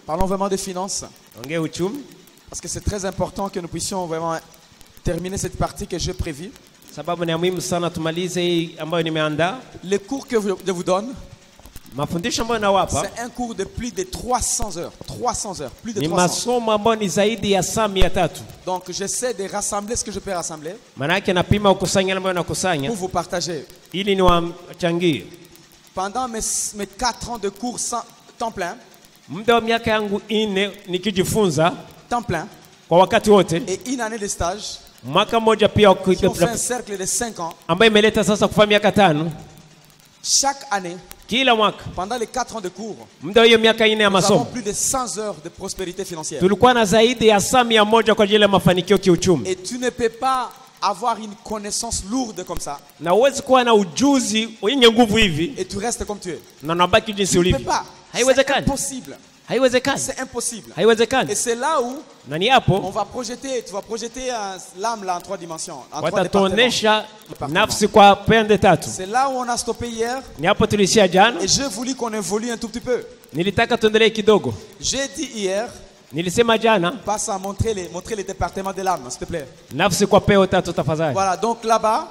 Parlons vraiment des finances. Parce que c'est très important que nous puissions vraiment terminer cette partie que j'ai prévue. Les cours que je vous donne, c'est un cours de plus de 300 heures. 300 heures, plus de 300. Donc j'essaie de rassembler ce que je peux rassembler pour vous partager. Pendant mes 4 ans de cours sans temps plein, temps plein, et une année de stage, qui ont fait un cercle de 5 ans, chaque année, pendant les 4 ans de cours, nous avons plus de 100 heures de prospérité financière. Et tu ne peux pas avoir une connaissance lourde comme ça et tu restes comme tu es. Tu ne peux pas. C'est impossible. C'est impossible. Et c'est là où on va projeter, tu vas projeter l'âme là en 3 dimensions, en 3 départements. C'est là où on a stoppé hier. Et j'ai voulu qu'on évolue un tout petit peu. J'ai dit hier, passe à montrer les départements de l'âme, s'il te plaît. Voilà, donc là-bas,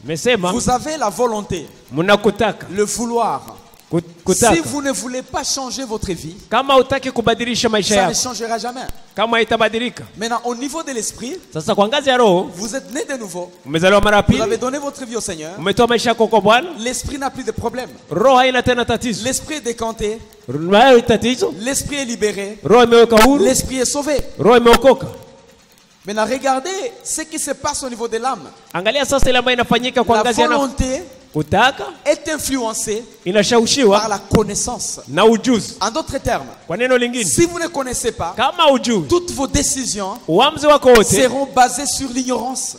vous avez la volonté, le vouloir. Si vous ne voulez pas changer votre vie, ça ne changera jamais. Maintenant, au niveau de l'esprit, vous êtes né de nouveau. Vous avez donné votre vie au Seigneur. L'esprit n'a plus de problème. L'esprit est décanté. L'esprit est libéré. L'esprit est sauvé. Maintenant, regardez ce qui se passe au niveau de l'âme. La volonté est influencée par la connaissance. En d'autres termes, si vous ne connaissez pas, toutes vos décisions seront basées sur l'ignorance.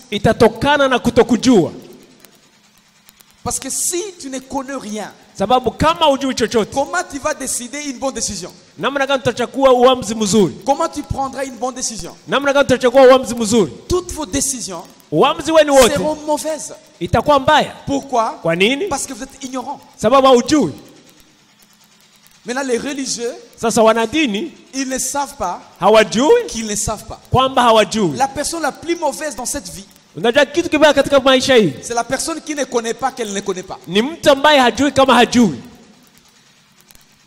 Parce que si tu ne connais rien, comment tu vas décider une bonne décision? Comment tu prendras une bonne décision? Toutes vos décisions seront mauvaises. Pourquoi? Parce que vous êtes ignorant. Maintenant, les religieux, ils ne savent pas qu'ils ne savent pas. La personne la plus mauvaise dans cette vie, c'est la personne qui ne connaît pas qu'elle ne connaît pas.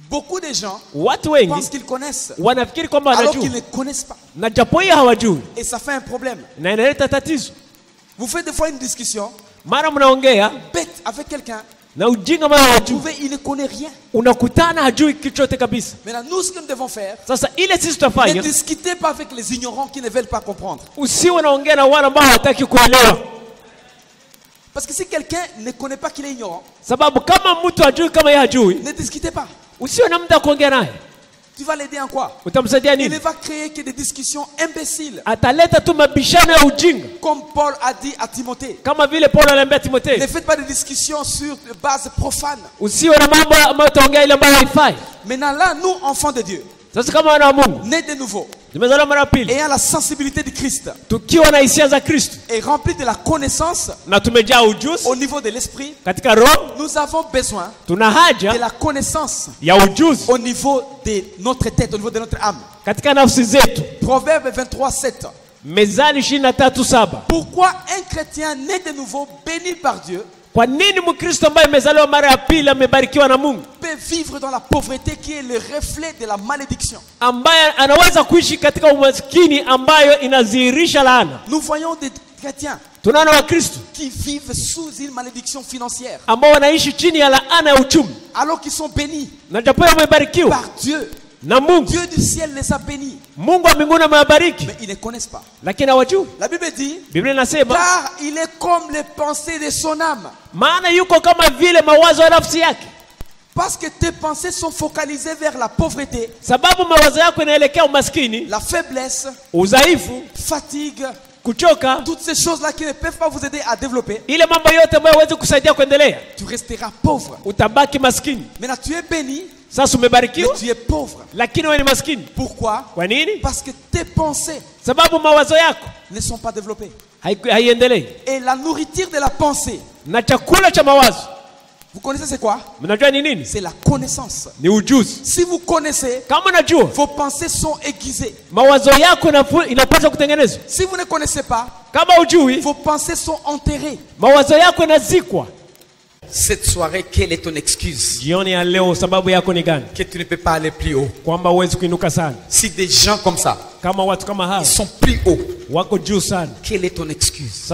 Beaucoup de gens pensent qu'ils connaissent alors qu'ils ne connaissent pas. Et ça fait un problème. Vous faites des fois une discussion bête avec quelqu'un. Il ne connaît rien. Maintenant, nous, ce que nous devons faire, ne discutez pas avec les ignorants qui ne veulent pas comprendre. Parce que si quelqu'un ne connaît pas qu'il est ignorant, ne discutez pas. Tu vas l'aider en quoi? Il ne va créer que des discussions imbéciles. Comme Paul a dit à Timothée. Ne faites pas de discussions sur base profane. Maintenant là, nous, enfants de Dieu, nés de nouveau, ayant la sensibilité de Christ et remplis de la connaissance au niveau de l'esprit, nous avons besoin de la connaissance au niveau de notre tête, au niveau de notre âme. Proverbe 23:7. Pourquoi un chrétien né de nouveau, béni par Dieu, peut vivre dans la pauvreté qui est le reflet de la malédiction? Nous voyons des chrétiens qui vivent sous une malédiction financière alors qu'ils sont bénis par Dieu. Dieu du ciel les a bénis. Mais ils ne connaissent pas. La Bible dit, car il est comme les pensées de son âme. Parce que tes pensées sont focalisées vers la pauvreté, la faiblesse, fatigue, toutes ces choses-là qui ne peuvent pas vous aider à développer, tu resteras pauvre. Maintenant tu es béni, mais tu es pauvre. Pourquoi? Parce que tes pensées ne sont pas développées. Et la nourriture de la pensée, Vous connaissez c'est quoi? C'est la connaissance. Si vous connaissez, vos pensées sont aiguisées. Si vous ne connaissez pas, vos pensées sont enterrées. Cette soirée, quelle est ton excuse que tu ne peux pas aller plus haut? Si des gens comme ça, ils sont plus hauts, quelle est ton excuse?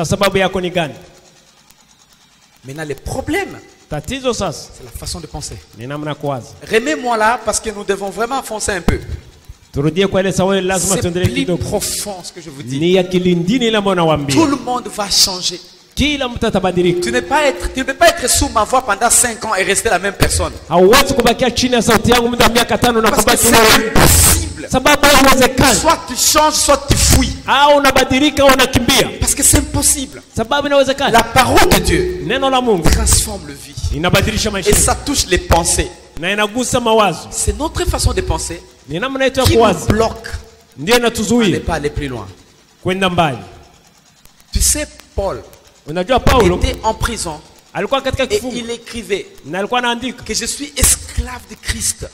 Maintenant, le problème, c'est la façon de penser. Remets-moi là parce que nous devons vraiment foncer un peu. C'est plus profond ce que je vous dis. Tout le monde va changer. Tu ne peux pas être sous ma voix pendant 5 ans et rester la même personne. Parce que c'est impossible. Soit tu changes, soit tu fuis. Parce que c'est impossible. La parole de Dieu transforme le vie. Et ça touche les pensées. C'est notre façon de penser qui nous bloque à ne pas aller plus loin. Tu sais, Paul était en prison et il écrivait que je suis esclave de Christ.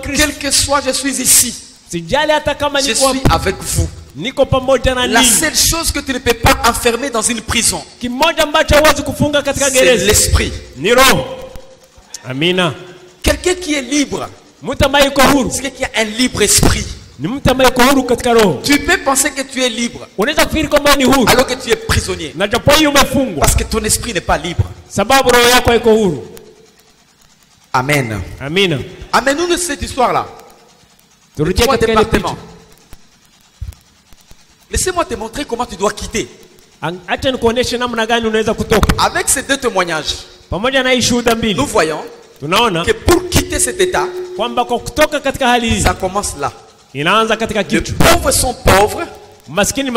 Quel que soit, je suis ici. Je suis avec vous. La seule chose que tu ne peux pas enfermer dans une prison, c'est l'esprit. Quelqu'un qui est libre, c'est quelqu'un qui a un libre esprit. Tu peux penser que tu es libre alors que tu es prisonnier parce que ton esprit n'est pas libre. Amen. Amène-nous de cette histoire-là. Laissez-moi te montrer comment tu dois quitter. Avec ces deux témoignages, nous voyons que pour quitter cet état, ça commence là. Les pauvres sont pauvres parce qu'ils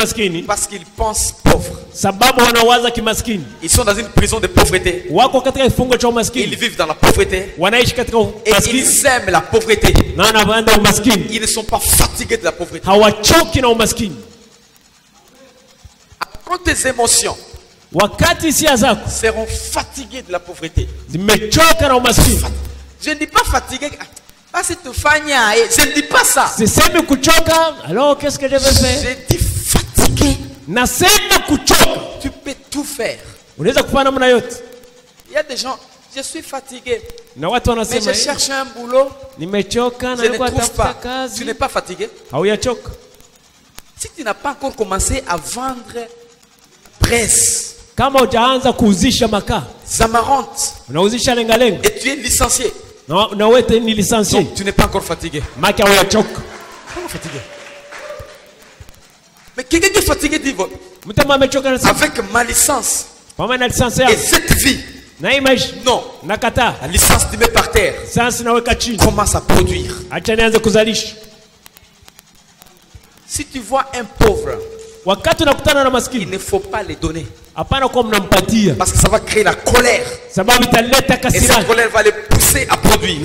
pensent pauvres. Ils sont dans une prison de pauvreté. Ils vivent dans la pauvreté. Et ils aiment la pauvreté. Ils ne sont pas fatigués de la pauvreté. Quand tes émotions seront fatiguées de la pauvreté. Je ne dis pas fatigué. Je ne dis pas ça. Alors qu'est-ce que je vais faire? Je dis fatigué. Tu peux tout faire. Il y a des gens, je suis fatigué, mais je cherche un boulot, je ne trouve pas. Tu n'es pas fatigué? Si tu n'as pas encore commencé à vendre presse, Zamarante, et tu es licencié, donc tu n'es pas encore fatigué. Mais quelqu'un qui est fatigué dit avec ma licence et cette vie, non, la licence tu mets par terre, commence à produire. Si tu vois un pauvre, il ne faut pas les donner parce que ça va créer la colère et cette colère va les pousser à produire.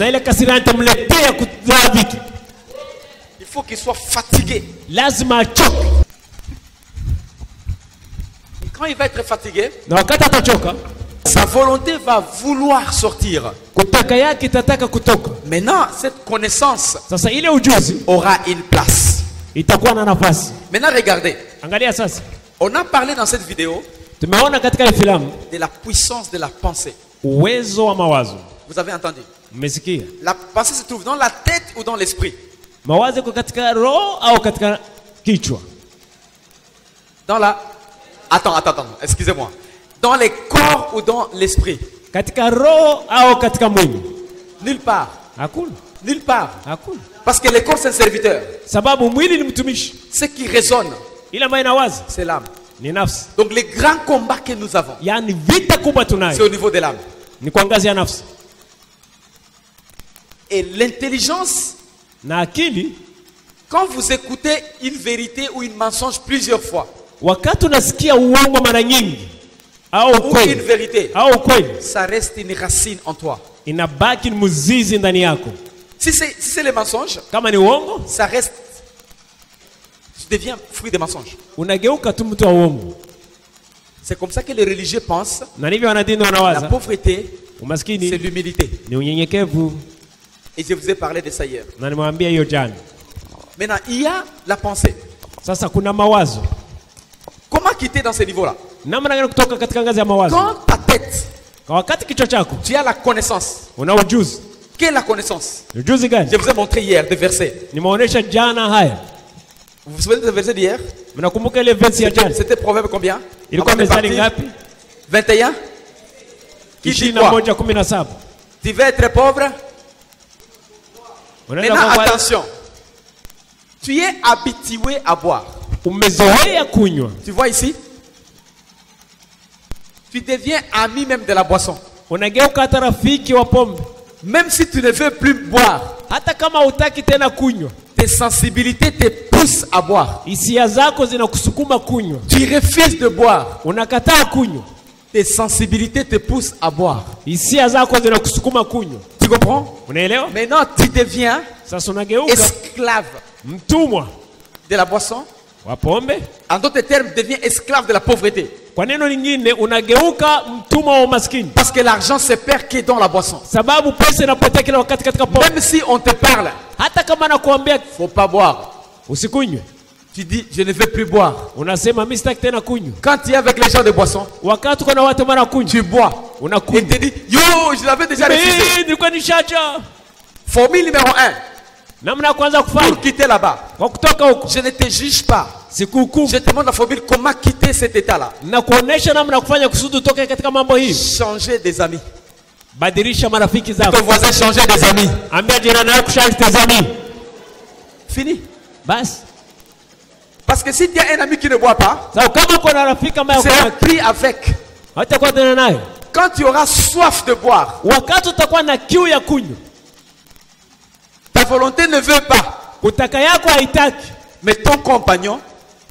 Il faut qu'il soit fatigué. Quand il va être fatigué, sa volonté va vouloir sortir. Maintenant, cette connaissance aura une place. Maintenant, regardez. On a parlé dans cette vidéo de la puissance de la pensée. Vous avez entendu? La pensée se trouve dans la tête ou dans l'esprit? Dans la... Attends, excusez-moi. Dans les corps ou dans l'esprit? Nulle part. Nulle part. Parce que le corps c'est un serviteur. Ce qui résonne, c'est l'âme. Donc les grands combats que nous avons, c'est au niveau de l'âme. Et l'intelligence, quand vous écoutez une vérité ou une mensonge plusieurs fois, ou une vérité, ça reste une racine en toi. Si c'est les mensonges, ça reste, tu deviens fruit des mensonges. C'est comme ça que les religieux pensent. La pauvreté, c'est l'humilité. Et je vous ai parlé de ça hier. Maintenant, il y a la pensée. Comment quitter dans ce niveau-là? Quand ta tête, tu as la connaissance. Quelle est la connaissance? Je vous ai montré hier des versets. Vous vous souvenez des versets d'hier? C'était Proverbe combien? 21? Qui dit quoi? Tu veux être pauvre? Maintenant, attention. Tu es habitué à boire. Tu vois ici? Tu deviens ami même de la boisson. Même si tu ne veux plus boire, tes sensibilités te poussent à boire. Tu refuses de boire. Tes sensibilités te poussent à boire. Tu comprends? Maintenant, tu deviens esclave de la boisson. En d'autres termes, tu deviens esclave de la pauvreté. Parce que l'argent se perd que dans la boisson. Même si on te parle, faut pas boire. Tu dis, je ne veux plus boire. Quand tu es avec les gens de boisson, tu bois. Et tu dis, yo, je l'avais déjà refusé. Formule numéro 1. Pour quitter là-bas, je ne te juge pas. Je te demande la formule comment quitter cet état-là. Changer des amis. Ton voisin, changer des amis. Fini. Parce que si tu as un ami qui ne boit pas, c'est un prix avec. Quand tu auras soif de boire, ta volonté ne veut pas, mais ton compagnon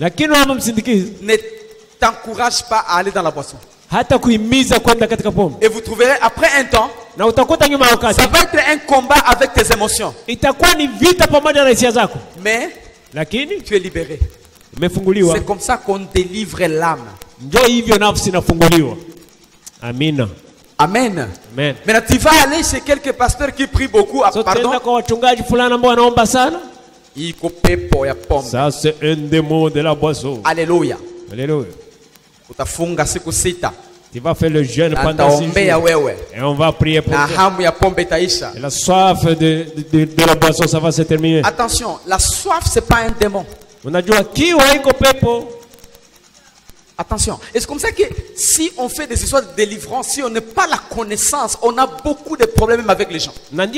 ne t'encourage pas à aller dans la boisson. Et vous trouverez après un temps, ça va être un combat avec tes émotions. Mais tu es libéré. C'est comme ça qu'on délivre l'âme. Amen. Amen. Maintenant, tu vas aller chez quelques pasteurs qui prient beaucoup. Pardon. Ça, c'est un démon de la boisson. Alléluia. Alléluia. Tu vas faire le jeûne pendant 6 jours. Et on va prier pour toi. Et la soif de la boisson, ça va se terminer. Attention, la soif, ce n'est pas un démon. Attention. Et c'est comme ça que si on fait des histoires de délivrance, si on n'a pas la connaissance, on a beaucoup de problèmes avec les gens. La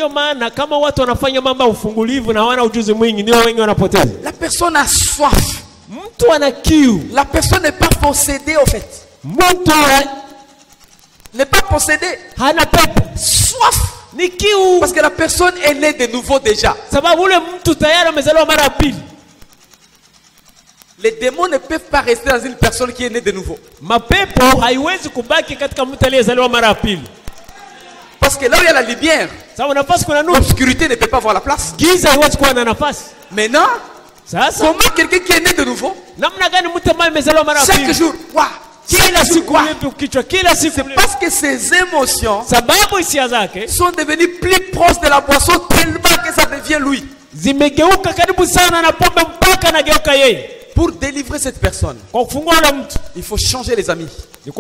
personne a soif. La personne n'est pas possédée au fait. N'est pas possédée. Soif. Parce que la personne est née de nouveau déjà. Les démons ne peuvent pas rester dans une personne qui est née de nouveau. Parce que là où il y a la lumière, l'obscurité ne peut pas avoir la place. Maintenant, comment quelqu'un qui est né de nouveau, chaque jour, c'est parce que ses émotions sont devenues plus proches de la boisson tellement que ça devient lui. Pour délivrer cette personne, il faut changer les amis. Il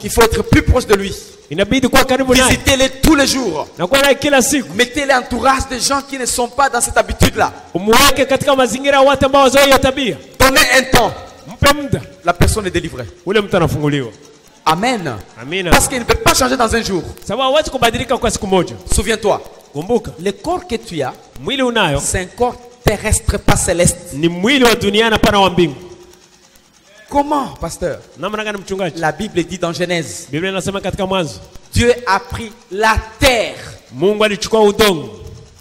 faut être plus proche de lui. Visitez-les tous les jours. Mettez l'entourage des gens qui ne sont pas dans cette habitude-là. Donnez un temps. La personne est délivrée. Amen. Parce qu'il ne peut pas changer dans un jour. Souviens-toi, le corps que tu as, c'est un corps terrestre, pas céleste. Comment, pasteur? La Bible dit dans Genèse, Dieu a pris la terre,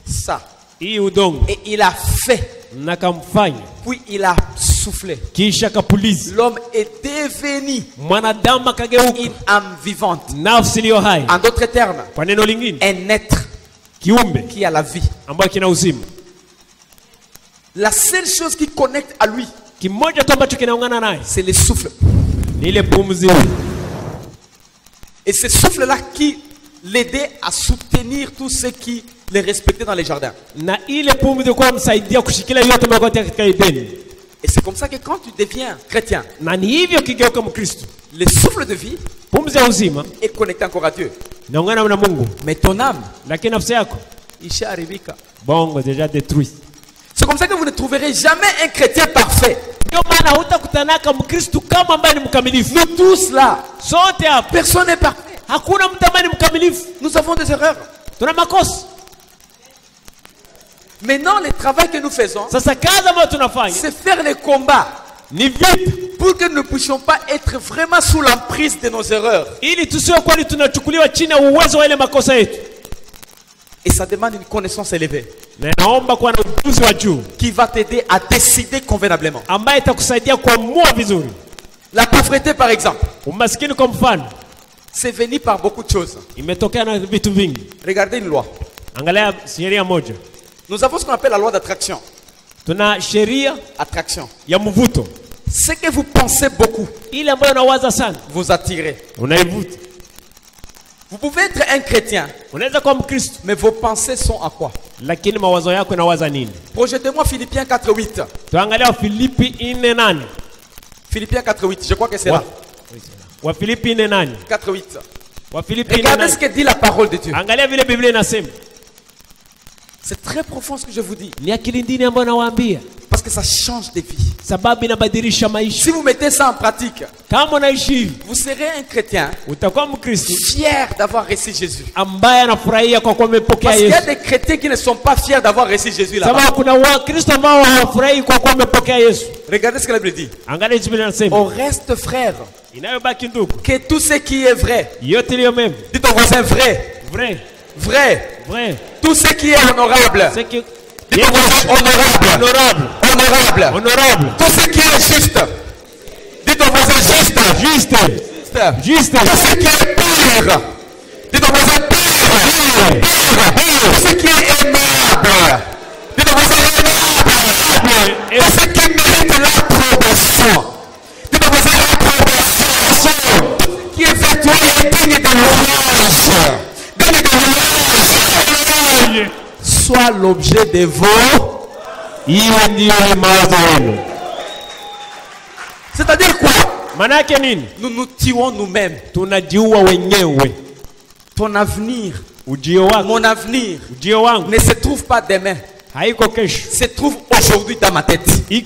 ça, et il a fait, puis il a soufflé. L'homme est devenu une âme vivante. En d'autres termes, un être qui a la vie. La seule chose qui connecte à lui, c'est le souffle. Et ce souffle-là qui l'aidait à soutenir tous ceux qui les respectaient dans les jardins. Et c'est comme ça que quand tu deviens chrétien, le souffle de vie est connecté encore à Dieu. Mais ton âme, déjà détruit. C'est comme ça que vous ne trouverez jamais un chrétien parfait. Nous tous là, personne n'est parfait. Nous avons des erreurs. Maintenant, le travail que nous faisons, c'est faire les combats pour que nous ne puissions pas être vraiment sous l'emprise de nos erreurs. Et ça demande une connaissance élevée qui va t'aider à décider convenablement. La pauvreté, par exemple, c'est venu par beaucoup de choses. Regardez une loi. Nous avons ce qu'on appelle la loi d'attraction. Attraction. Ce que vous pensez beaucoup, vous attirez. Vous pouvez être un chrétien, mais vos pensées sont à quoi? Projetez-moi Philippiens 4.8. Philippiens 4.8, je crois que c'est là. 4.8. Regardez ce que dit la parole de Dieu. C'est très profond ce que je vous dis. Parce que ça change des vies. Si vous mettez ça en pratique, vous serez un chrétien fier d'avoir reçu Jésus. Parce qu'il y a des chrétiens qui ne sont pas fiers d'avoir reçu Jésus là-bas. Regardez ce que la Bible dit. Au reste, frère, que tout ce qui est vrai. Dis ton voisin vrai. Vrai. Tout ce qui est honorable. Honorable. Tout ce qui est juste. Dis ton voisin juste. Tout ce qui est pur. Dis ton voisin pur. Tout ce qui est aimable. Dis ton voisin aimable. Tout ce qui mérite l'approbation. Dis ton voisin l'approbation. Qui est vertueux et digne de louange. Soit l'objet de vos. C'est-à-dire quoi? Nous nous tuons nous-mêmes. Ton avenir, mon avenir ne se trouve pas demain. Se trouve aujourd'hui dans ma tête. Tu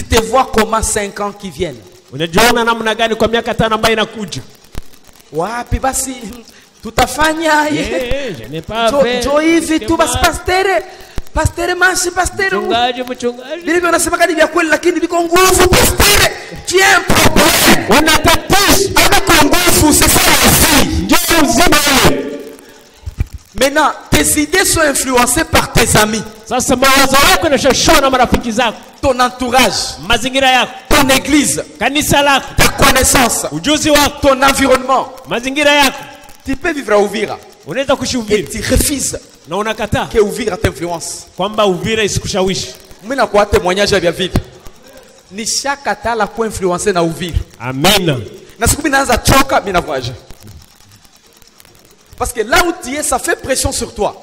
te vois comment 5 ans qui viennent. Wapi basi tutafanya je n'ai pas fait hivi tu basi pastere mashi pastere mchungaji ndivyo nasema kadi vya kweli lakini viko nguvu pastere tiens problème unatatish ana nguvu c'est ça aussi ndio uzima. Maintenant tes idées sont influencées par tes amis. Sasa mawazo yako yanashoshona na marafiki zako, ton entourage, mazingira yako, ton église, kanisa lako, ta connaissance, ujuzi wako, ton environnement, mazingira yako. Tu peux vivre à Uvira. Unaweza kushubiri. Et tu refuses. Na unakataa que Uvira t'influence. Kwamba Uvira isikushawishi. Mimi na kwa témoignage ya vivre. Ni shakata la ku influencer na Uvira. Amina. Na siku mimi naanza choka mimi na voyage. Parce que là où tu es, ça fait pression sur toi.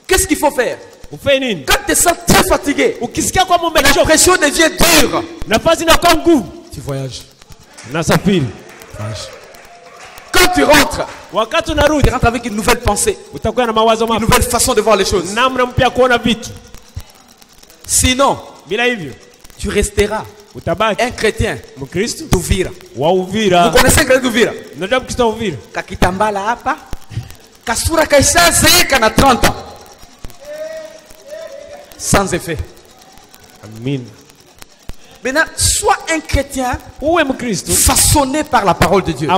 Qu'est-ce qu'il faut faire? Quand tu te sens très fatigué, la pression devient dure. Tu voyages. Quand tu rentres avec une nouvelle pensée, une nouvelle façon de voir les choses. Sinon, tu resteras un chrétien d'Uvira. Vous connaissez un chrétien d'Uvira? Kakitambala hapa kasura kaishazeeka na 30 ans sans effet. Amen. Maintenant, sois un chrétien façonné par la parole de Dieu.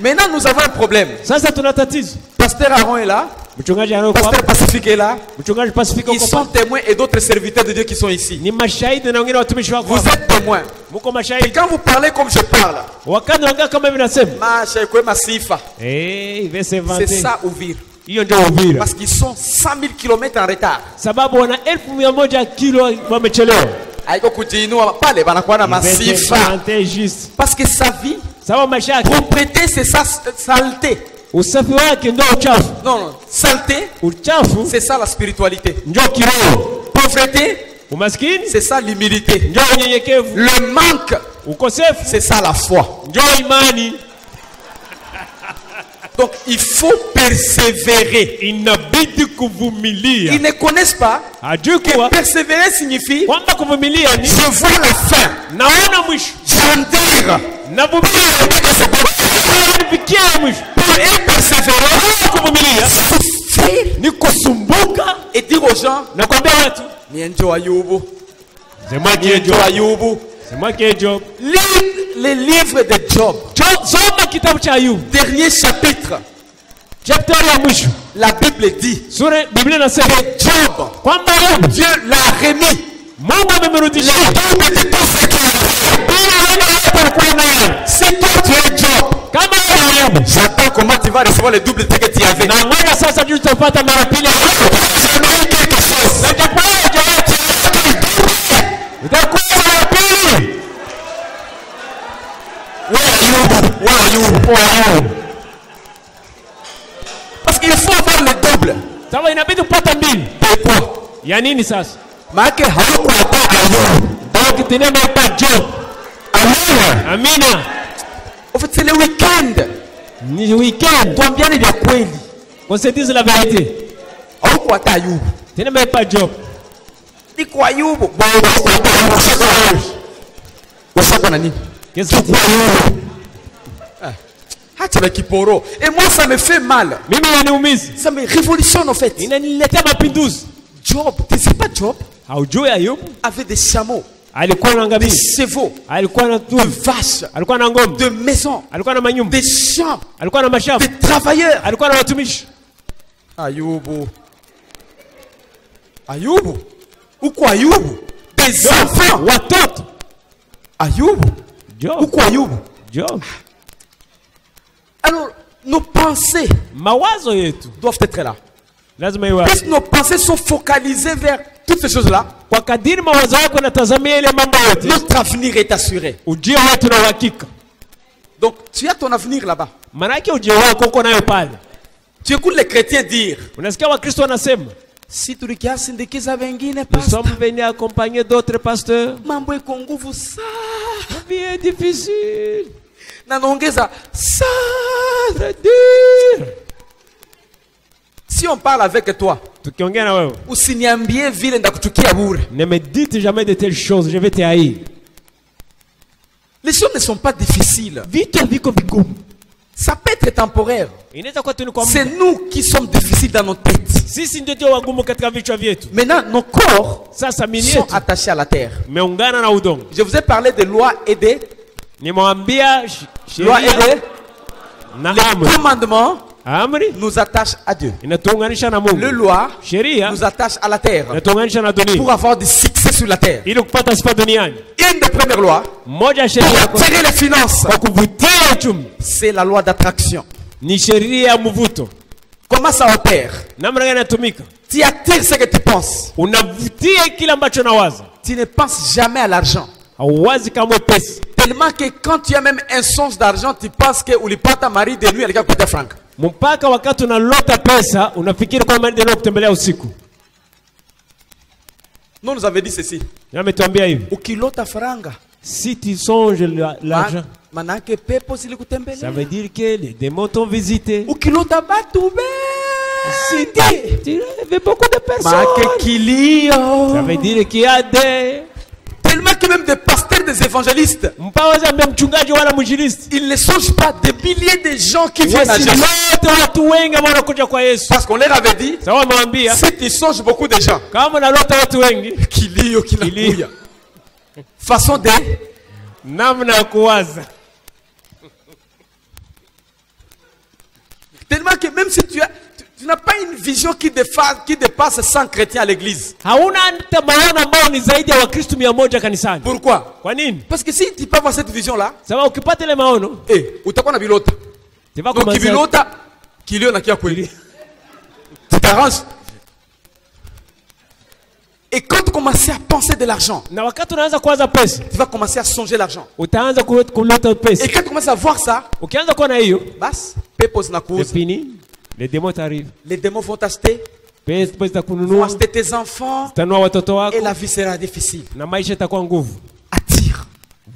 Maintenant, nous avons un problème. Pasteur Aaron est là. Pasteur Pacifique est là. Ils sont témoins et d'autres serviteurs de Dieu qui sont ici. Vous êtes témoins. Et quand vous parlez comme je parle, c'est ça ouvrir. Parce qu'ils sont 100 000 km en retard. Parce que sa vie, propreté, c'est sa saleté. Non, saleté, c'est ça la spiritualité. Pauvreté, c'est ça l'humilité. Le manque, c'est ça la foi. Donc il faut persévérer. Ils ne connaissent pas que persévérer signifie je vois la fin. J'endure. Pour être persévérant, souffrir et dire aux gens c'est moi qui ai Job. C'est moi qui ai Job. Les livres de Job. Dernier chapitre. La Bible dit que Job, Dieu l'a remis. C'est toi tu es Job. J'attends comment tu vas recevoir le double de ce que tu avais. Parce qu'il faut avoir le double. Pourquoi? Amina. En fait, c'est le week-end. Toi bien il y a quoi? On se dise la vérité. Tu n'aimes pas Job. Dis quoi, Youb? Qu'est-ce que tu dis? Et moi ça me fait mal. Ça me révolutionne en fait. Job, tu sais pas Job avait des chameaux, des chevaux, de vaches, de maisons, des champs, des travailleurs. Ayoub. Ou quoi Ayoub? Des enfants. Ayoub. Ou quoi Ayoub? Alors, nos pensées doivent être là. Parce que nos pensées sont focalisées vers toutes ces choses-là. Notre avenir est assuré. Donc, tu as ton avenir là-bas. Tu écoutes les chrétiens dire si tu regardes nous sommes venus accompagner d'autres pasteurs. La vie est difficile. Si on parle avec toi, ne me dites jamais de telles choses, je vais te haïr. Les choses ne sont pas difficiles. Ça peut être temporaire. C'est nous qui sommes difficiles dans nos têtes. Maintenant, nos corps sont attachés à la terre. Je vous ai parlé de loi et des les commandements nous attachent à Dieu. Le loi nous attache à la terre pour avoir du succès sur la terre. Une des premières lois pour attirer les finances, c'est la loi d'attraction. Comment ça opère? Tu attires ce que tu penses. Tu ne penses jamais à l'argent. Tellement que quand tu as même un songe d'argent, tu penses que ulipata mari de nuit alikuwa kupata franc. Mpaka wakati unalota pesa unafikiri kwamba mari de nuit kutembelea usiku. Non, nous avait dit ceci. Ametuambia hivi. Ukilota faranga, si tu songes l'argent, manake pepo zilikutembelea. Ça veut dire que les démons t'ont visité. Ukilota batube, si tu rêves beaucoup de personnes. Manake kilio. Ça veut dire qu'il y a des tellement que même des pasteurs, des évangélistes, ils ne songent pas des milliers de gens qui viennent à Jésus. Parce qu'on leur avait dit, si tu songes beaucoup de gens, façon de tellement que même si tu n'as pas une vision qui dépasse 100 chrétiens à l'église. Pourquoi? Parce que si tu peux avoir cette vision-là, utakuwa na bilota. Donc bilota kilio na kia kweli. arrange. Et quand tu commences à penser de l'argent, tu vas commencer à songer l'argent. Et quand tu commences à voir ça, c'est fini. Les démons t'arrivent. Les démons vont t'acheter. Vont acheter tes enfants. Et la vie sera difficile. Attire.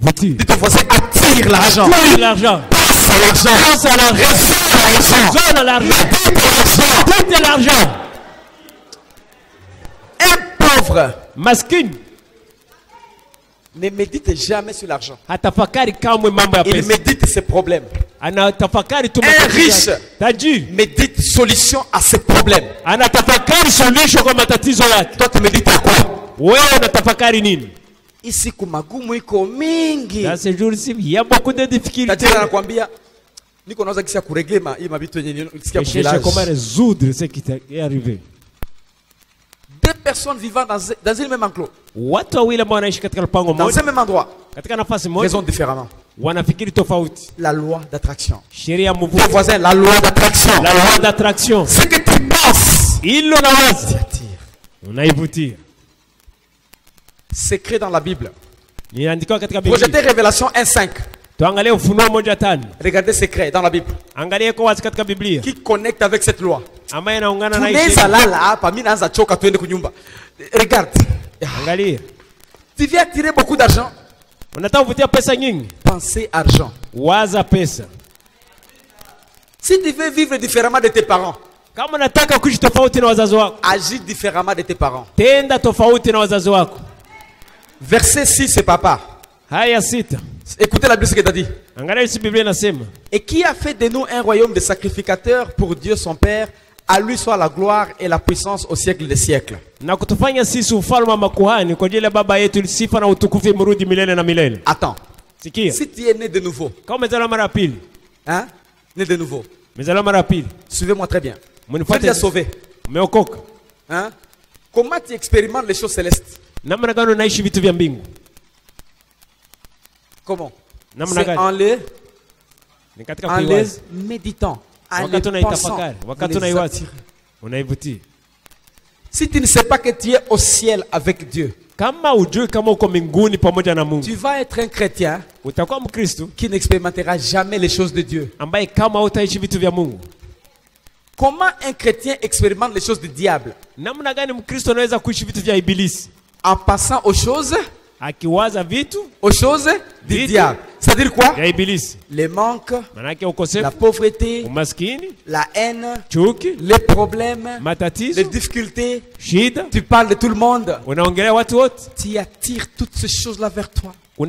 Dites au voisin, attire l'argent. L'argent. Passe à l'argent. Donne l'argent. L'argent. Pauvre, masquine, ne médite jamais sur l'argent. Il médite ses problèmes. Un riche médite solution à ses problèmes. Toi tu médites à quoi? Ici kumagumu iko mingi. Dans ces jours-ci, il y a beaucoup de difficultés. Comment résoudre ce qui est arrivé? Deux personnes vivant dans un même enclos. Dans un même endroit. Raisonnent différemment. La loi d'attraction. Ton voisin, la loi d'attraction. La loi d'attraction. Ce que tu penses, il attire. C'est écrit dans la Bible. Projetez Révélation 1:5. Regardez secret dans la Bible. Qui connecte avec cette loi? Regarde. Tu viens attirer beaucoup d'argent. Pensez argent. Si tu veux vivre différemment de tes parents, agis différemment de tes parents. Verset 6, c'est papa. Écoutez la Bible, ce que tu as dit. Et qui a fait de nous un royaume de sacrificateurs pour Dieu son Père? À lui soit la gloire et la puissance au siècle des siècles. Attends. Si tu es né de nouveau, hein? Né de nouveau, suivez-moi très bien. Tu es déjà sauvé. Hein? Comment tu expérimentes les choses célestes? Comment? C'est en les méditant, en les pensant, Si tu ne sais pas que tu es au ciel avec Dieu, tu vas être un chrétien qui n'expérimentera jamais les choses de Dieu. Comment un chrétien expérimente les choses du diable? En passant aux choses du diable. C'est-à-dire quoi? Les manques, la pauvreté, la haine, les problèmes, les difficultés. Tu parles de tout le monde. Tu attires toutes ces choses-là vers toi. Au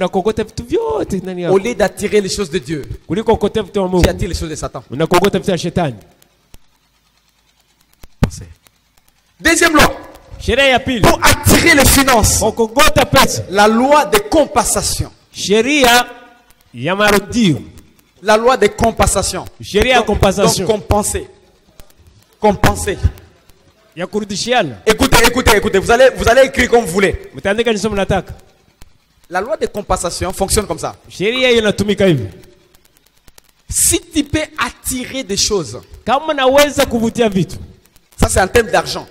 lieu d'attirer les choses de Dieu, tu attires les choses de Satan. Deuxième loi. Pour attirer les finances, la loi de compensation. La loi de compensation. Donc compenser. Écoutez. Vous allez écrire comme vous voulez. La loi de compensation fonctionne comme ça. Si tu peux attirer des choses, ça c'est en termes d'argent.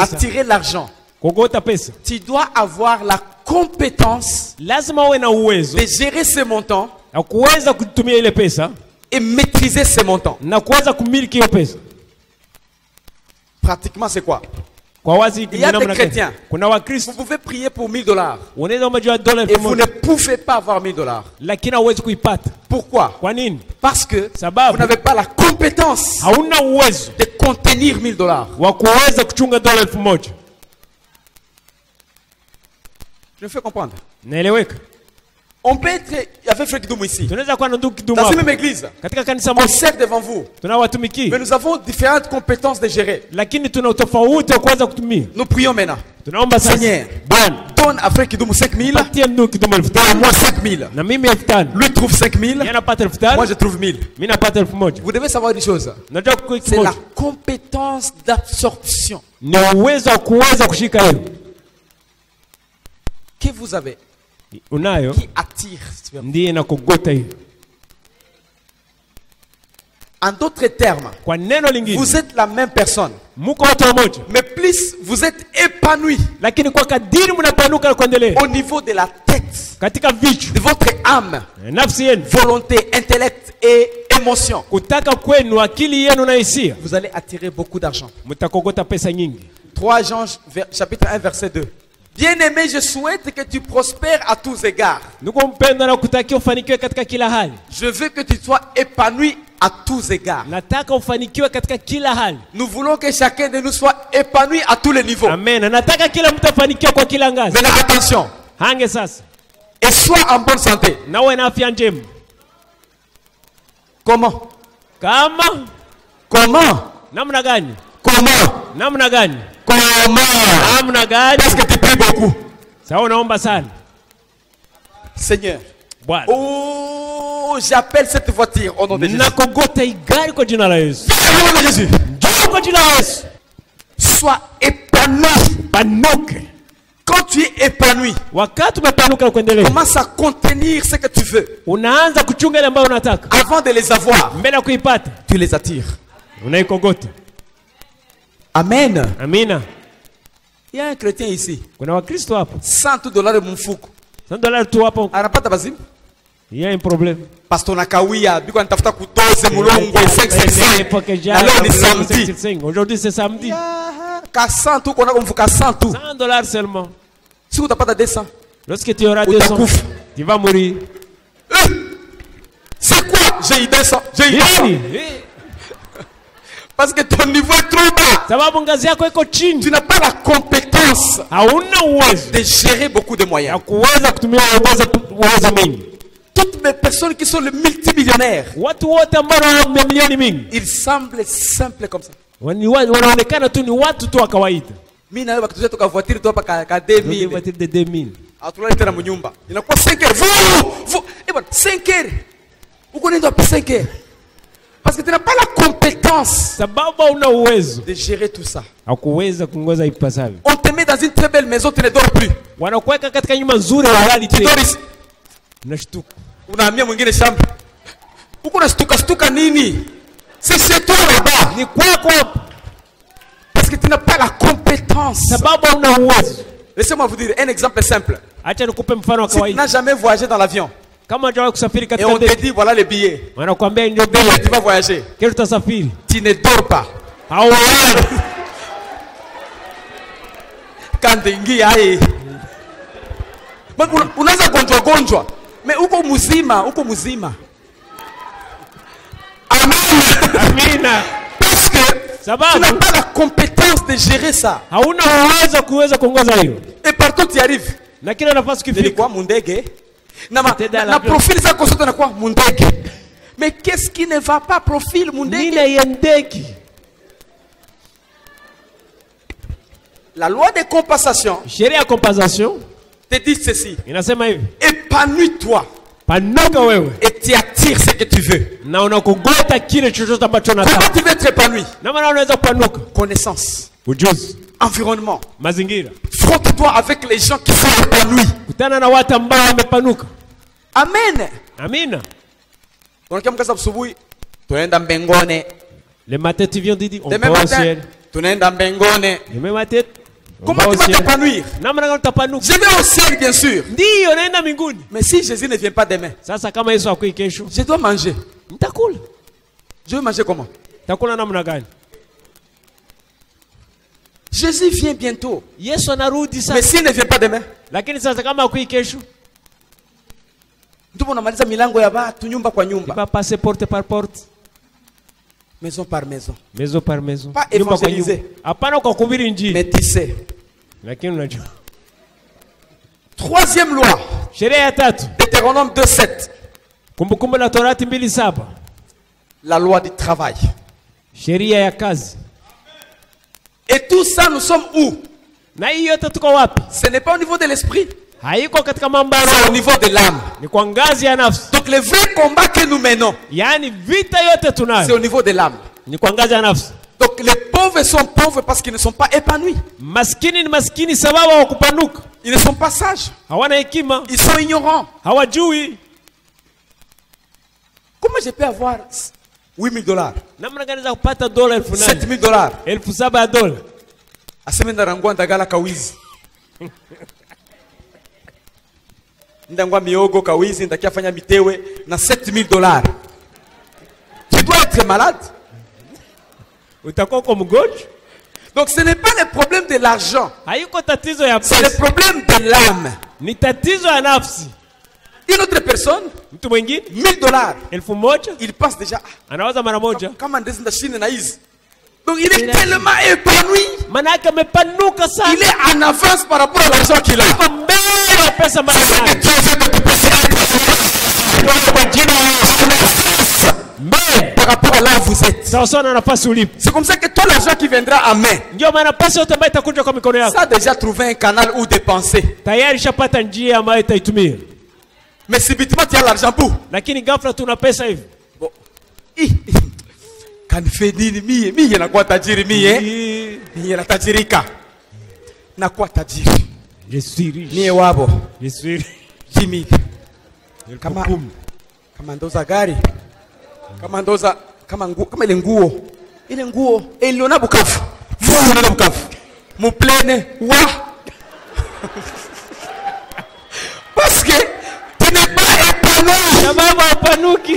Attirer l'argent. Tu dois avoir la compétence de gérer ces montants et maîtriser ces montants. Pratiquement c'est quoi? Il y a des chrétiens. Vous pouvez prier pour $1000 et vous ne pouvez pas avoir $1000. Pourquoi? Parce que vous n'avez pas la compétence de contenir $1000. Je me fais comprendre. On peut être, il y avait Frère Kidumu ici. Dans cette même église, on sert devant vous. Mais nous avons différentes compétences de gérer. Nous prions maintenant. Seigneur, donne à Frère Kidumu 5000. Donne-moi 5000. Lui trouve 5000. Moi je trouve 1000. Vous devez savoir une chose. C'est la compétence d'absorption que vous avez. Qui attire. En d'autres termes, vous êtes la même personne, Mais plus vous êtes épanoui au niveau de la tête, de votre âme, volonté, intellect et émotion, vous allez attirer beaucoup d'argent. 3 Jean chapitre 1 verset 2. Bien-aimé, je souhaite que tu prospères à tous égards. Je veux que tu sois épanoui à tous égards. Nous voulons que chacun de nous soit épanoui à tous les niveaux. Amen. Maintenant attention. Et sois en bonne santé. Comment? Comment? Parce que tu pries beaucoup. Seigneur. Oh, j'appelle cette voiture au nom de Jésus. Sois épanoui. Quand tu es épanoui, commence à contenir ce que tu veux. Avant de les avoir, tu les attires. Amen. Amina. Il y a un chrétien ici. $100 de mfuko. $100 anapata bazimu. Il y a un problème. Pastor nakawia biko anatafuta kutoze mulongo 5. Aujourd'hui c'est samedi. Ka 100 tu kona kumfuka 100 tu. $100 seulement. Si utapata 200. Lorsque tu auras 200, tu vas mourir. C'est quoi? J'ai eu 200. J'ai eu 200. Parce que ton niveau est trop bas. Tu n'as pas la compétence de gérer beaucoup de moyens. Toutes mes personnes qui sont les multimillionnaires, ils semblent simples comme ça. Mimi na wewe bakatuza toka voiture tu hapa ka 2000. Voiture de 2000. Atulale tena mnyumba. Inakuwa 5 heures. Eh bwana 5 heures. Uko nenda hapa 5 heures. Parce que tu n'as pas la compétence de gérer tout ça. On te met dans une très belle maison, tu ne dors plus. Tu dors ici. Unahamia mwingine shamba. Uko unashtuka nini? C'est chez toi là-bas. Parce que tu n'as pas la compétence. Laissez-moi vous dire un exemple simple. Si tu n'as jamais voyagé dans l'avion, et on te dit voilà les billets, tu vas voyager, tu ne dors pas. Quand tu unaweza gonjwa mais uko muzima. Amen. Parce que tu n'as pas la compétence de gérer ça. Et partout tu arrives. Nilikuwa mundege. Na profil za kosoto na kwa mundege. Mais qu'est-ce qui ne va pas profil mundege? La loi de compensation te dit ceci. Épanouis-toi. Et tu attires ce que tu veux. Comment tu veux être épanoui? Connaissance. Environnement. Frotte-toi avec les gens qui sont épanouis. Amen. Amen. Le matin tu viens de dire on va au ciel. Le même matin. Comment tu vas t'épanouir? Je vais au ciel bien sûr. Mais si Jésus ne vient pas demain, je dois manger. Je vais manger comment? Jésus vient bientôt. Mais s'il ne vient pas demain, il va passer porte par porte. Maison par maison. Maison par maison. Pas évangéliser. Mais tu sais. Troisième loi. Deutéronome 2:7. La loi du travail. Et tout ça, nous sommes où? Ce n'est pas au niveau de l'esprit. C'est au niveau de l'âme. Donc le vrai combat que nous menons, c'est au niveau de l'âme. Donc les pauvres sont pauvres parce qu'ils ne sont pas épanouis. Ils ne sont pas sages. Ils sont ignorants. Comment je peux avoir $8,000. Namna gani za kupata dola 8,000? $7,000. 7,000 dola. Aseme ndarangwa ndagala kawizi. Ndangwa miogo kawizi ndakia fanya mitewe na $7,000. Tu dois être malade. Utakuwa mgonjwa. Donc ce n'est pas le problème de l'argent. Haiko tatizo ya pesa. C'est le problème de l'âme. Ni tatizo ya nafsi. Une autre personne, mtu mwingine $1,000, 1,000, il pense déjà anawaza mara moja kama ndezi Chine na hizi. Donc il est tellement épanoui. Maana yake amepanuka sana. Il est en avance par rapport à l'argent qu'il a. Mbele ya pesa mara nyingi. Mais par rapport à là où vous êtes. C'est comme ça que tout l'argent qui viendra à main. Ça a déjà trouvé un canal où dépenser. Mais subitement tu as l'argent pour. Bon. Quand fait nini mie na kwa tajiri mie mie na tajirika. Na kwa tajiri. Je suis riche. Mie wabo. Je suis riche. 10,000. Kama ndoza gari. Kama ndoza kama ile nguo. Ile nguo iliona Bukavu. Iliona Bukavu. Muplene wa. Parce que tu n'es pas épanoui. Sababu hapanuki.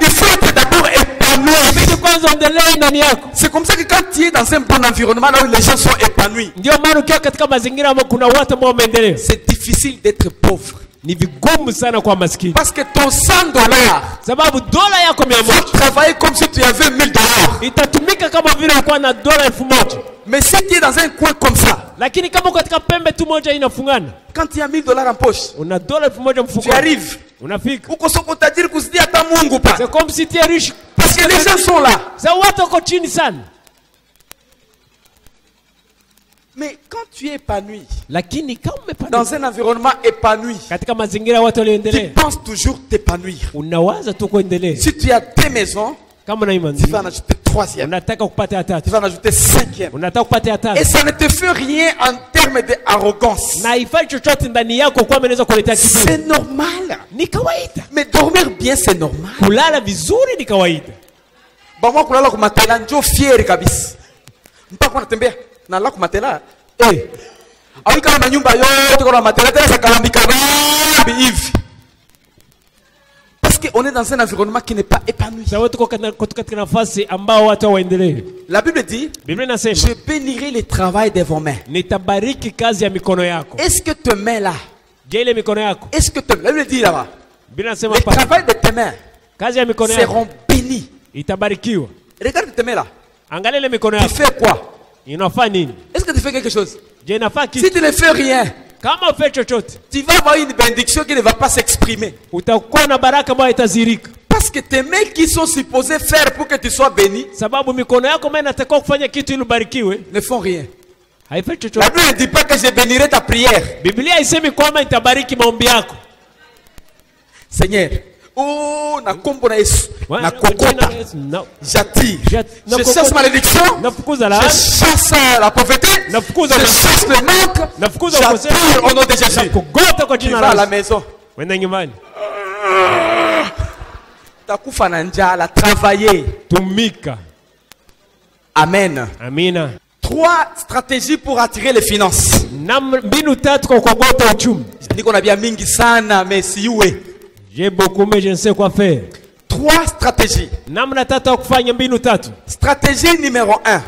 Il faut être d'abord épanoui. C'est comme ça que quand tu es dans un bon environnement là où les gens sont épanouis, c'est difficile d'être pauvre. Parce que ton $100 faut travailler comme si tu avais $1,000. Mais si tu es dans un coin comme ça, quand tu as $1,000 en poche, tu arrives. C'est comme si tu es riche. Parce que les gens sont là. Mais quand tu es épanoui, dans un environnement épanoui, tu penses toujours t'épanouir. Si tu as 2 maisons, tu vas en ajouter 3e. Tu vas en ajouter 5e. Et ça ne te fait rien en termes d'arrogance. C'est normal. Mais dormir bien, c'est normal. Moi, kulala kumatela njo fieri kabisa. Mpaka unatembea na la kumatela. Awika na nyumba yote kwa matela tena sakalambika hivi. Parce qu'on est dans un environnement qui n'est pas épanoui. La Bible dit, je bénirai le travail de vos mains. Est-ce que tes mains là, est-ce que la Bible dit là-bas, le travail de tes mains seront bénis. Regarde tes mains là. Tu fais quoi? Est-ce que tu fais quelque chose? Si tu ne fais rien, tu vas avoir une bénédiction qui ne va pas s'exprimer. Parce que tes mains qui sont supposées faire pour que tu sois béni ne font rien. La Bible ne dit pas que je bénirai ta prière. Seigneur, oh, na kombo na Yesu, na kokota, j'attire, je chasse malédiction, je chasse la pauvreté, je chasse le manque, j'attire au nom de Jésus. Tu vas à la maison. Takufa na njala, travailler. Amen. Amina. 3 stratégies pour attirer les finances. Niko na bia mingi sana mais siwe. J'ai beaucoup mais je ne sais quoi faire. 3 stratégies. Stratégie numéro 1.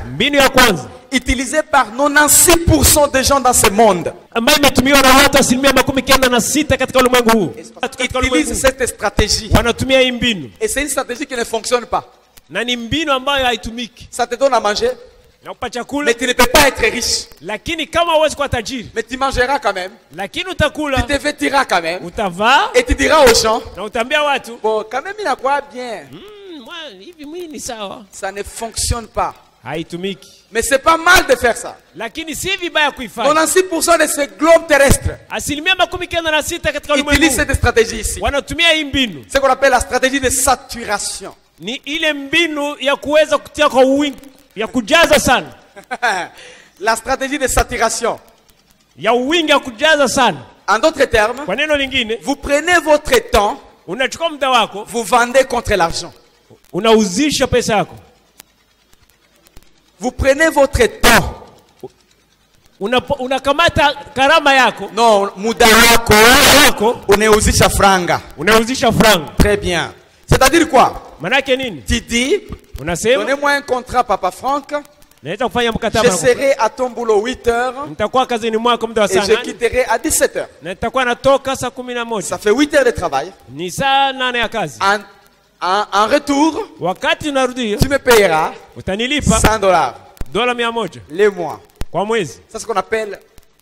Utilisée par 96% des gens dans ce monde. Utilise cette stratégie. Et c'est une stratégie qui ne fonctionne pas. Ça te donne à manger. Mais tu ne peux pas être riche. Mais tu mangeras quand même. Tu te vêtiras quand même. Et tu diras aux gens, bon, quand même il a quoi bien. Ça ne fonctionne pas. Mais c'est pas mal de faire ça. 96% de ce globe terrestre utilisent cette stratégie ici. C'est ce qu'on appelle la stratégie de saturation. La stratégie de saturation. En d'autres termes, vous prenez votre temps Vous vendez contre l'argent. Vous prenez votre temps. Unakamata karama yako. Non, muda wako unauzisha franga. Très bien. C'est-à-dire quoi? Manake nini? Tu dis, donnez-moi un contrat, Papa Franck. Je serai à ton boulot 8 heures et je quitterai à 17 heures. Ça fait 8 heures de travail. En retour, tu me payeras $100 les mois. C'est ce qu'on appelle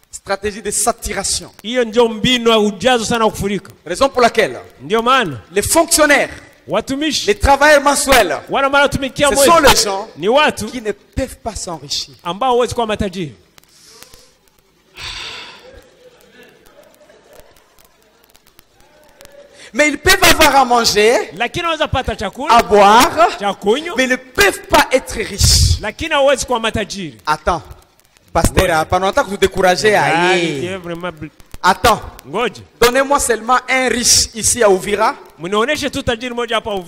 stratégie de saturation. Raison pour laquelle les fonctionnaires, les travailleurs mensuels, ce sont les gens qui ne peuvent pas s'enrichir. Mais ils peuvent avoir à manger, à boire, mais ils ne peuvent pas être riches. Attends, pasteur, pendant longtemps que vous découragez à y... Attends, donnez-moi seulement un riche ici à Uvira.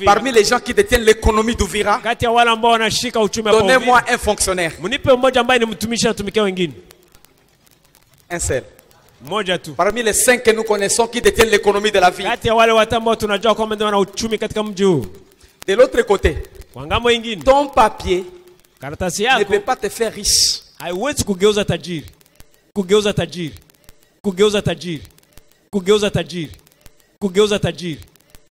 Parmi les gens qui détiennent l'économie d'Uvira, donnez-moi un fonctionnaire. Un seul. Parmi les 5 que nous connaissons qui détiennent l'économie de la vie. De l'autre côté, ton papier ne peut pas te faire riche.